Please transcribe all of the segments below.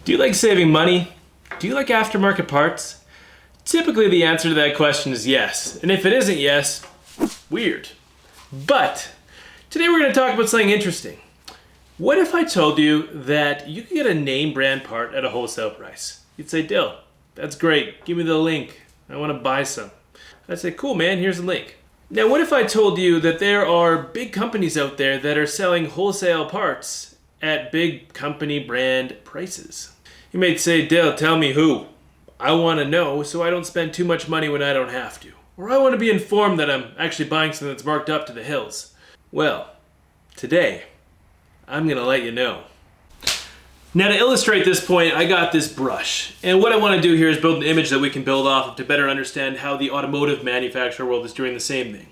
Do you like saving money? Do you like aftermarket parts? Typically the answer to that question is yes. And if it isn't yes, weird. But today we're going to talk about something interesting. What if I told you that you could get a name brand part at a wholesale price? You'd say, Dill, that's great. Give me the link. I want to buy some. I'd say, cool, man, here's the link. Now, what if I told you that there are big companies out there that are selling wholesale parts at big company brand prices? You might say, Dill, tell me who. I want to know so I don't spend too much money when I don't have to. Or I want to be informed that I'm actually buying something that's marked up to the hills. Well, today, I'm going to let you know. Now, to illustrate this point, I got this brush. And what I want to do here is build an image that we can build off of to better understand how the automotive manufacturer world is doing the same thing.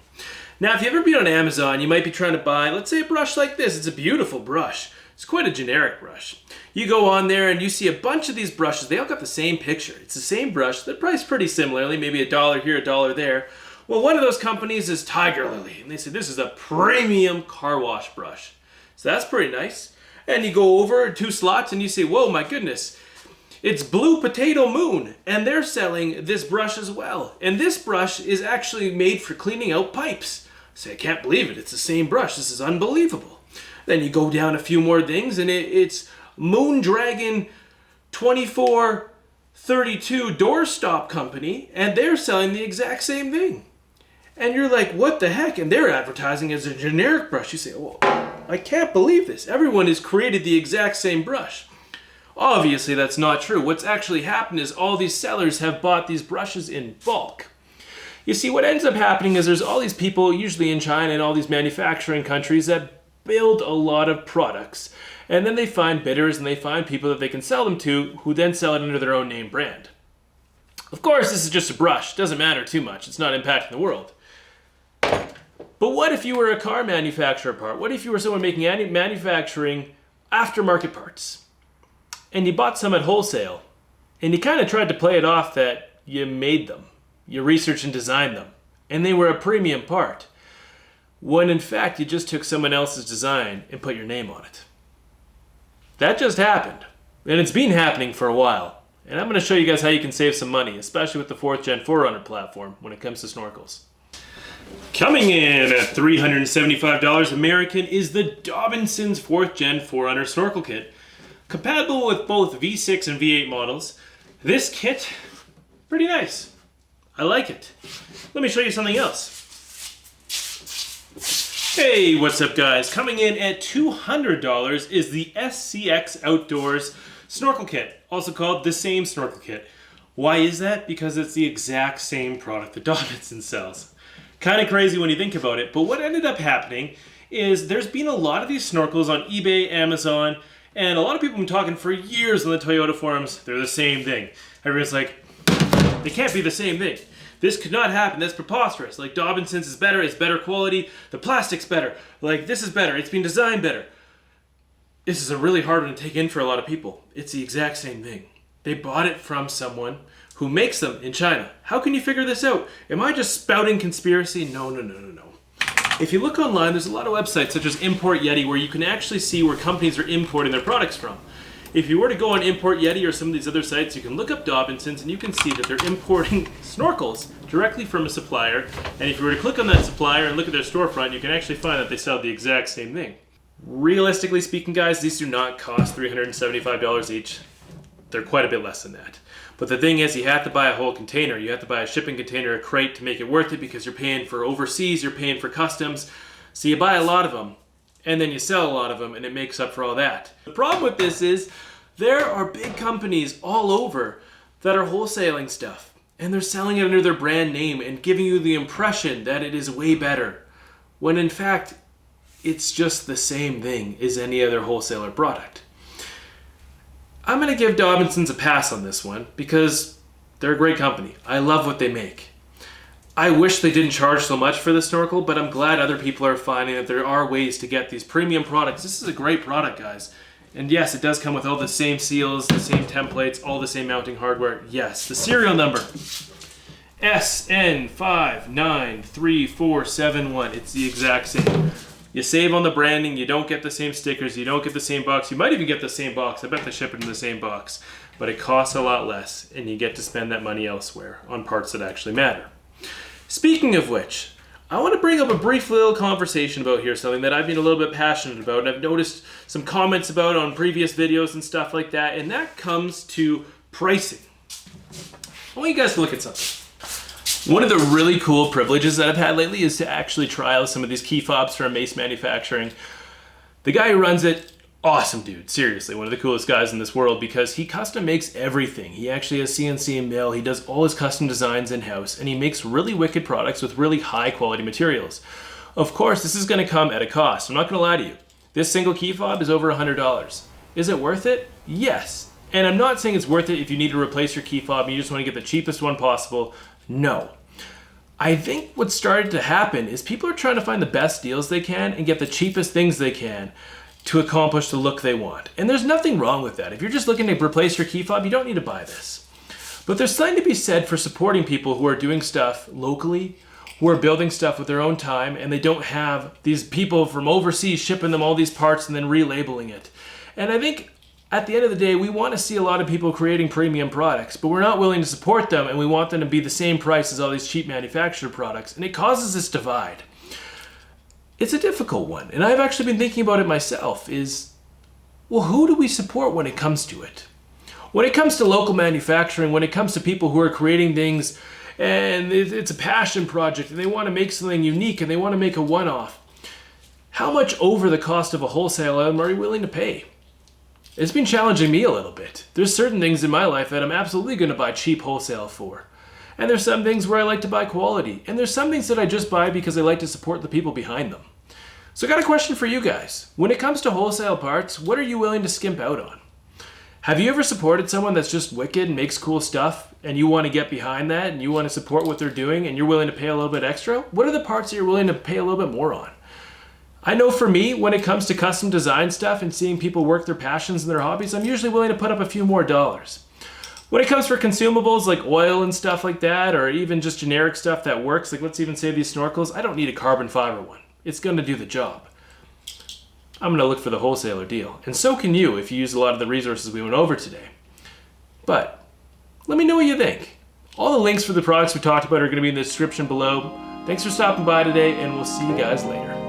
Now, if you've ever been on Amazon, you might be trying to buy, let's say, a brush like this. It's a beautiful brush. It's quite a generic brush. You go on there and you see a bunch of these brushes. They all got the same picture. It's the same brush. They're priced pretty similarly, maybe $1 here, $1 there. Well, one of those companies is Tiger Lily. And they say, this is a premium car wash brush. So that's pretty nice. And you go over 2 slots and you say, whoa, my goodness. It's Blue Potato Moon. And they're selling this brush as well. And this brush is actually made for cleaning out pipes. Say, I can't believe it. It's the same brush. This is unbelievable. Then you go down a few more things and it's Moon Dragon 2432 doorstop company, and they're selling the exact same thing. And you're like, what the heck? And they're advertising as a generic brush. You say, well, I can't believe this. Everyone has created the exact same brush. Obviously, that's not true. What's actually happened is all these sellers have bought these brushes in bulk. You see, what ends up happening is there's all these people, usually in China and all these manufacturing countries, that build a lot of products. And then they find bidders and they find people that they can sell them to who then sell it under their own name brand. Of course, this is just a brush. It doesn't matter too much. It's not impacting the world. But what if you were a car manufacturer part? What if you were someone making manufacturing aftermarket parts? And you bought some at wholesale. And you kind of tried to play it off that you made them. You researched and designed them. And they were a premium part. When in fact you just took someone else's design and put your name on it. That just happened. And it's been happening for a while. And I'm going to show you guys how you can save some money, especially with the 4th Gen 4Runner platform when it comes to snorkels. Coming in at $375 American is the Dobinson's 4th Gen 4Runner Snorkel Kit. Compatible with both V6 and V8 models. This kit, pretty nice. I like it. Let me show you something else. Hey, what's up guys? Coming in at $200 is the SCX Outdoors Snorkel Kit, also called the same Snorkel Kit. Why is that? Because it's the exact same product that Dobinson sells. Kind of crazy when you think about it, but what ended up happening is there's been a lot of these snorkels on eBay, Amazon, and a lot of people have been talking for years on the Toyota forums, they're the same thing. Everyone's like, they can't be the same thing. This could not happen. That's preposterous. Like, Dobinson's is better. It's better quality. The plastic's better. Like, this is better. It's been designed better. This is a really hard one to take in for a lot of people. It's the exact same thing. They bought it from someone who makes them in China. How can you figure this out? Am I just spouting conspiracy? No. If you look online, there's a lot of websites such as Import Yeti where you can actually see where companies are importing their products from. If you were to go on Import Yeti or some of these other sites, you can look up Dobinson's and you can see that they're importing snorkels directly from a supplier. And if you were to click on that supplier and look at their storefront, you can actually find that they sell the exact same thing. Realistically speaking, guys, these do not cost $375 each. They're quite a bit less than that. But the thing is, you have to buy a whole container. You have to buy a shipping container, a crate to make it worth it because you're paying for overseas, you're paying for customs. So you buy a lot of them. And then you sell a lot of them and it makes up for all that. The problem with this is there are big companies all over that are wholesaling stuff and they're selling it under their brand name and giving you the impression that it is way better when in fact it's just the same thing as any other wholesaler product. I'm going to give Dobinson's a pass on this one because they're a great company. I love what they make. I wish they didn't charge so much for the snorkel, but I'm glad other people are finding that there are ways to get these premium products. This is a great product, guys. And yes, it does come with all the same seals, the same templates, all the same mounting hardware. Yes, the serial number, SN593471. It's the exact same. You save on the branding, you don't get the same stickers, you don't get the same box. You might even get the same box. I bet they ship it in the same box. But it costs a lot less, and you get to spend that money elsewhere on parts that actually matter. Speaking of which, I want to bring up a brief little conversation about here, something that I've been a little bit passionate about, and I've noticed some comments about on previous videos and stuff like that, and that comes to pricing. I want you guys to look at something. One of the really cool privileges that I've had lately is to actually try out some of these key fobs from Mace manufacturing. The guy who runs it, awesome dude, seriously, one of the coolest guys in this world, because he custom makes everything. He actually has CNC mill, he does all his custom designs in-house, and he makes really wicked products with really high quality materials. Of course, this is going to come at a cost. I'm not going to lie to you. This single key fob is over $100. Is it worth it? Yes. And I'm not saying it's worth it if you need to replace your key fob and you just want to get the cheapest one possible. No. I think what's started to happen is people are trying to find the best deals they can and get the cheapest things they can to accomplish the look they want. And there's nothing wrong with that. If you're just looking to replace your key fob, you don't need to buy this. But there's something to be said for supporting people who are doing stuff locally, who are building stuff with their own time, and they don't have these people from overseas shipping them all these parts and then relabeling it. And I think at the end of the day, we want to see a lot of people creating premium products, but we're not willing to support them, and we want them to be the same price as all these cheap manufactured products, and it causes this divide. It's a difficult one, and I've actually been thinking about it myself, well, who do we support when it comes to it? When it comes to local manufacturing, when it comes to people who are creating things, and it's a passion project, and they want to make something unique, and they want to make a one-off, how much over the cost of a wholesale item are you willing to pay? It's been challenging me a little bit. There's certain things in my life that I'm absolutely going to buy cheap wholesale for. And there's some things where I like to buy quality. And there's some things that I just buy because I like to support the people behind them. So I got a question for you guys. When it comes to wholesale parts, what are you willing to skimp out on? Have you ever supported someone that's just wicked and makes cool stuff, and you want to get behind that and you want to support what they're doing and you're willing to pay a little bit extra? What are the parts that you're willing to pay a little bit more on? I know for me, when it comes to custom design stuff and seeing people work their passions and their hobbies, I'm usually willing to put up a few more dollars. When it comes for consumables like oil and stuff like that, or even just generic stuff that works, like let's even say these snorkels, I don't need a carbon fiber one. It's going to do the job. I'm going to look for the wholesaler deal. And so can you if you use a lot of the resources we went over today. But let me know what you think. All the links for the products we talked about are going to be in the description below. Thanks for stopping by today, and we'll see you guys later.